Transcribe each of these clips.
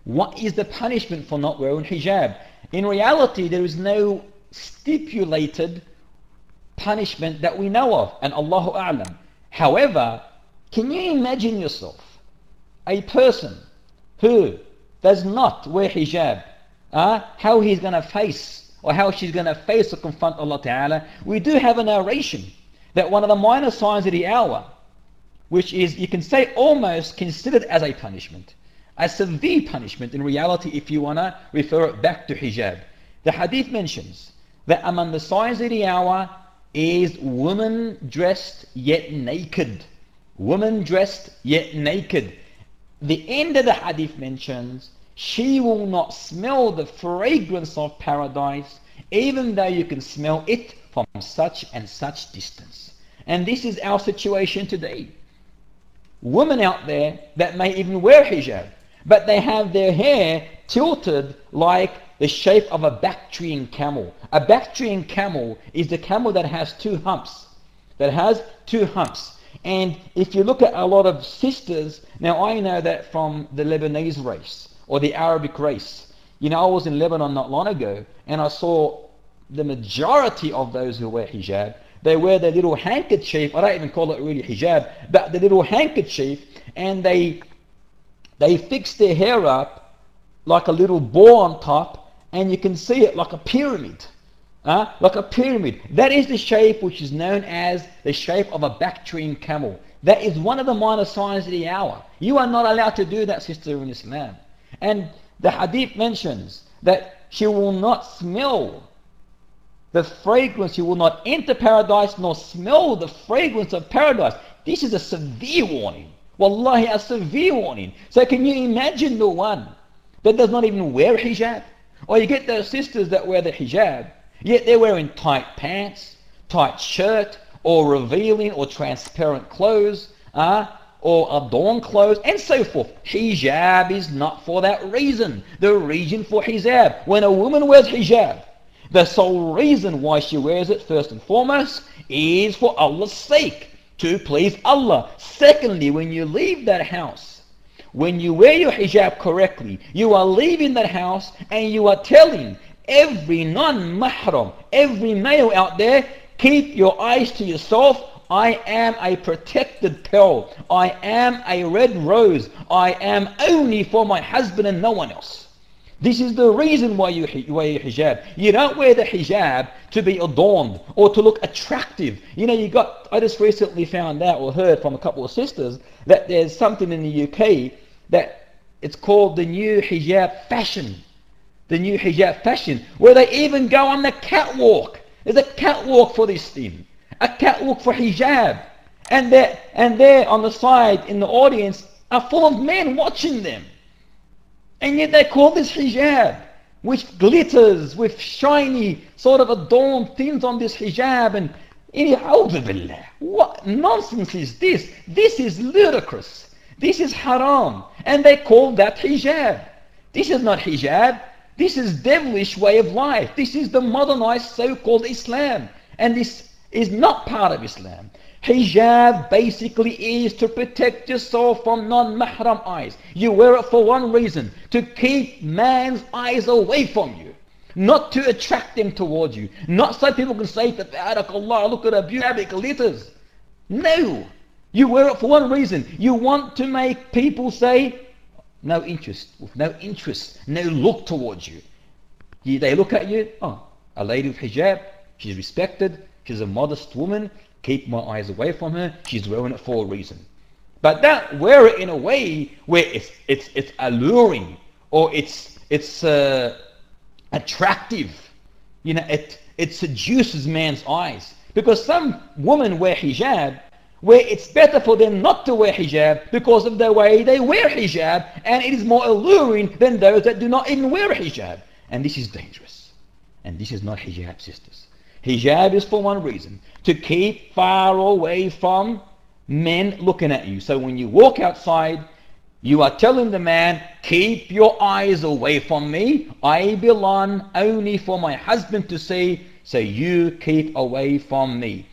What is the punishment for not wearing hijab? In reality, there is no stipulated punishment that we know of, and Allahu A'lam. However, can you imagine yourself, a person who does not wear hijab, how he's going to face, or how she's going to face or confront Allah Ta'ala? We do have a narration that one of the minor signs of the hour, which is, you can say, almost considered as a punishment, a severe punishment in reality, if you want to refer it back to hijab. The hadith mentions that among the signs of the hour is women dressed yet naked. Women dressed yet naked. The end of the hadith mentions she will not smell the fragrance of paradise, even though you can smell it from such and such distance. And this is our situation today. Women out there that may even wear hijab, but they have their hair tilted like the shape of a Bactrian camel. A Bactrian camel is the camel that has two humps. And if you look at a lot of sisters, now I know that from the Lebanese race or the Arabic race. You know, I was in Lebanon not long ago, and I saw the majority of those who wear hijab, they wear their little handkerchief. I don't even call it really hijab, but the little handkerchief, and they fix their hair up like a little ball on top, and you can see it like a pyramid. Like a pyramid. That is the shape which is known as the shape of a Bactrian camel. That is one of the minor signs of the hour. You are not allowed to do that, sister, in Islam. And the hadith mentions that she will not smell the fragrance, she will not enter paradise nor smell the fragrance of paradise. This is a severe warning. Wallahi, a severe warning. So can you imagine the one that does not even wear hijab? Or you get those sisters that wear the hijab, yet they're wearing tight pants, tight shirt, or revealing or transparent clothes, or adorned clothes, and so forth. Hijab is not for that reason. The reason for hijab, when a woman wears hijab, the sole reason why she wears it, first and foremost, is for Allah's sake, to please Allah. Secondly, when you leave that house, when you wear your hijab correctly, you are leaving that house and you are telling every non-mahram, every male out there, keep your eyes to yourself. I am a protected pearl. I am a red rose. I am only for my husband and no one else. This is the reason why you wear your hijab. You don't wear the hijab to be adorned or to look attractive. You know, I just recently found out or heard from a couple of sisters that there's something in the UK that it's called the new hijab fashion. The new hijab fashion, where they even go on the catwalk. There's a catwalk for this thing. A catwalk for hijab. And there on the side in the audience are full of men watching them. And yet they call this hijab, which glitters with shiny sort of adorned things on this hijab. And what nonsense is this? This is ludicrous. This is haram. And they call that hijab. This is not hijab. This is devilish way of life. This is the modernized so-called Islam. And this is not part of Islam. Hijab basically is to protect yourself from non-mahram eyes. You wear it for one reason, to keep man's eyes away from you. Not to attract them towards you. Not so people can say, Tabarakallah, look at her beauty, it glitters. No. You wear it for one reason. You want to make people say, no interest, no look towards you. They look at you, oh, a lady with hijab, she's respected, she's a modest woman, keep my eyes away from her, she's wearing it for a reason. But don't wear it in a way where it's alluring or it's attractive. You know, it seduces man's eyes. Because some women wear hijab where it's better for them not to wear hijab because of the way they wear hijab, and it is more alluring than those that do not even wear hijab. And this is dangerous. And this is not hijab, sisters. Hijab is for one reason, to keep far away from men looking at you. So when you walk outside, you are telling the man, keep your eyes away from me. I belong only for my husband to see, so you keep away from me.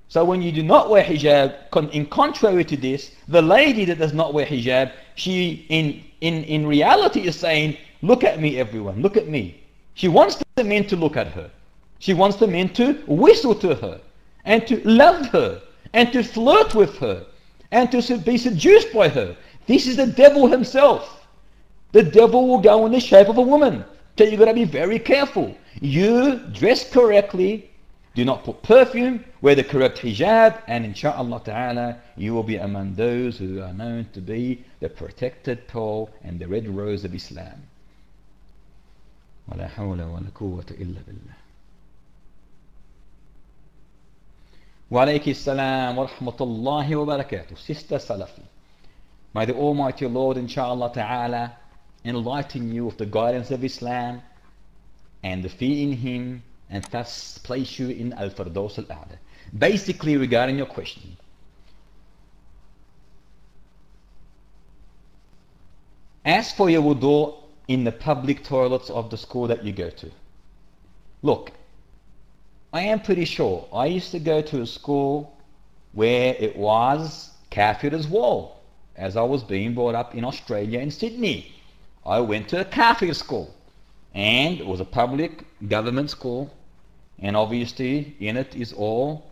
So when you do not wear hijab, in contrary to this, the lady that does not wear hijab, she in in reality is saying, look at me everyone, look at me. She wants the men to look at her. She wants the men to whistle to her and to love her and to flirt with her and to be seduced by her. This is the devil himself. The devil will go in the shape of a woman. So you've got to be very careful. You dress correctly, do not put perfume, wear the correct hijab, and insha'Allah ta'ala, you will be among those who are known to be the protected pearl and the red rose of Islam. وَلَا حَوْلَ وَلَا قُوَّةَ إِلَّا بِاللَّهِ. Wa alaykum assalam wa rahmatullahi wa barakatuh. Sister Salafi. May the Almighty Lord, insha'Allah ta'ala, enlighten you with the guidance of Islam and the fear in Him, and thus place you in Al-Firdaus Al-A'la. Basically, regarding your question, as for your wudu in the public toilets of the school that you go to, look, I am pretty sure I used to go to a school where it was kafir as well. As I was being brought up in Australia, in Sydney, I went to a kafir school, and it was a public government school, and obviously in it is all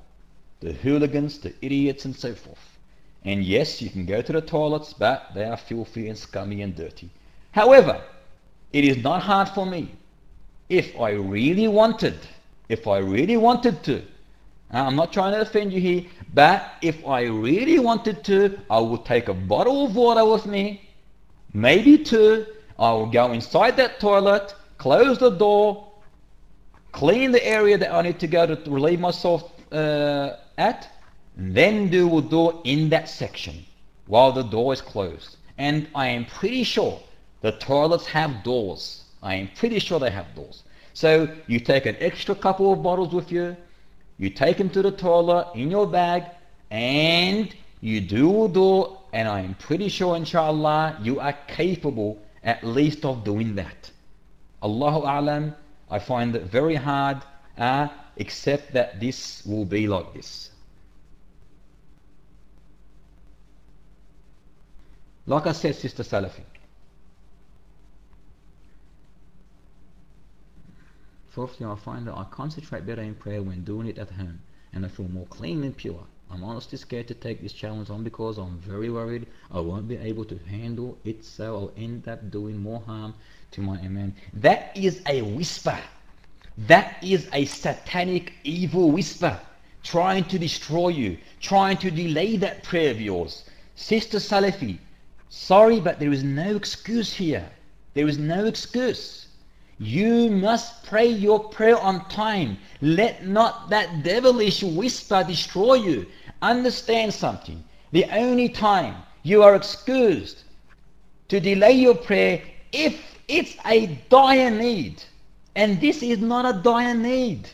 the hooligans, the idiots and so forth. And yes, you can go to the toilets, but they are filthy and scummy and dirty. However, it is not hard for me. If I really wanted to, I'm not trying to offend you here, but if I really wanted to, I would take a bottle of water with me, maybe two. I will go inside that toilet, close the door, clean the area that I need to go to relieve myself at, then do wudu in that section while the door is closed. And I am pretty sure the toilets have doors. I am pretty sure they have doors. So you take an extra couple of bottles with you, you take them to the toilet in your bag, and you do wudu, and I am pretty sure, inshallah, you are capable at least of doing that. Allahu A'lam, I find it very hard, except that this will be like this. Like I said, Sister Salafi, fourthly, I find that I concentrate better in prayer when doing it at home, and I feel more clean and pure. I'm honestly scared to take this challenge on because I'm very worried I won't be able to handle it, so I'll end up doing more harm to my iman. That is a whisper. That is a satanic evil whisper trying to destroy you, trying to delay that prayer of yours. Sister Salafi, sorry, but there is no excuse here. There is no excuse. You must pray your prayer on time. Let not that devilish whisper destroy you. Understand something. The only time you are excused to delay your prayer if it's a dire need. And this is not a dire need.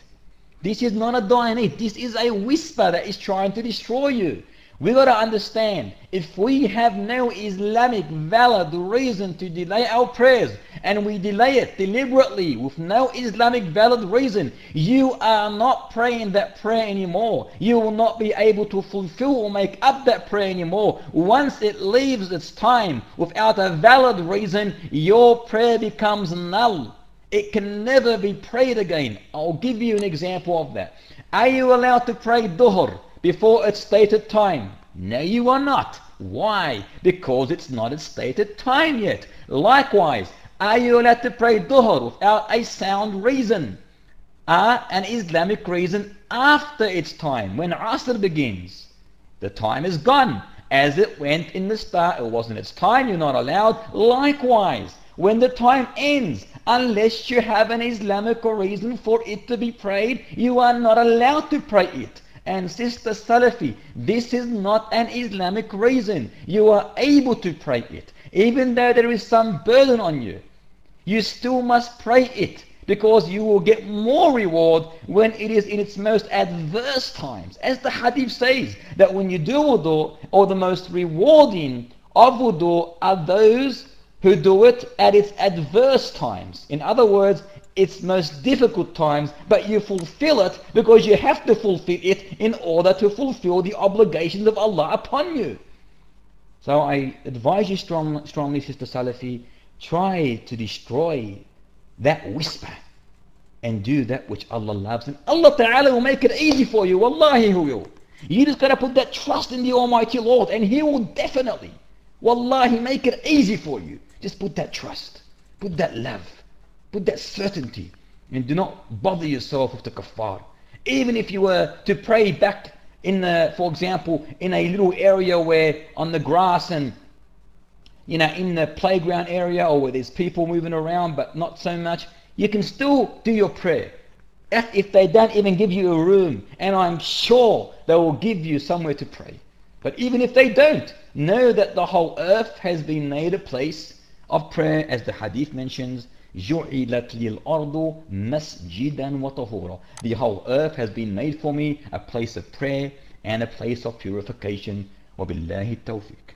This is not a dire need. This is a whisper that is trying to destroy you. We got to understand, if we have no Islamic valid reason to delay our prayers, and we delay it deliberately with no Islamic valid reason, you are not praying that prayer anymore. You will not be able to fulfill or make up that prayer anymore. Once it leaves its time without a valid reason, your prayer becomes null. It can never be prayed again. I'll give you an example of that. Are you allowed to pray Dhuhr before its stated time? No, you are not. Why? Because it's not its stated time yet. Likewise, are you allowed to pray Dhuhr without a sound reason? An Islamic reason after its time, when Asr begins? The time is gone. As it went in the start, it wasn't its time, you're not allowed. Likewise, when the time ends, unless you have an Islamic reason for it to be prayed, you are not allowed to pray it. And Sister Salafi, this is not an Islamic reason. You are able to pray it. Even though there is some burden on you, you still must pray it, because you will get more reward when it is in its most adverse times. As the hadith says, that when you do wudu, or the most rewarding of wudu are those who do it at its adverse times. In other words, its most difficult times, but you fulfill it because you have to fulfill it in order to fulfill the obligations of Allah upon you. So I advise you strongly, Sister Salafi, try to destroy that whisper and do that which Allah loves, and Allah Ta'ala will make it easy for you. Wallahi He will. You just got to put that trust in the Almighty Lord, and He will definitely, wallahi, make it easy for you. Just put that trust, put that love, put that certainty, and do not bother yourself with the kafar. Even if you were to pray back in the, for example, in a little area where on the grass and in the playground area, or where there's people moving around but not so much, you can still do your prayer. If they don't even give you a room, and I'm sure they will give you somewhere to pray. But even if they don't, know that the whole earth has been made a place of prayer, as the hadith mentions, جُعِلَتْ لِلْأَرْضُ مَسْجِدًا وَطَهُورًا. The whole earth has been made for me a place of prayer and a place of purification. وَبِاللَّهِ التَّوْفِيقِ.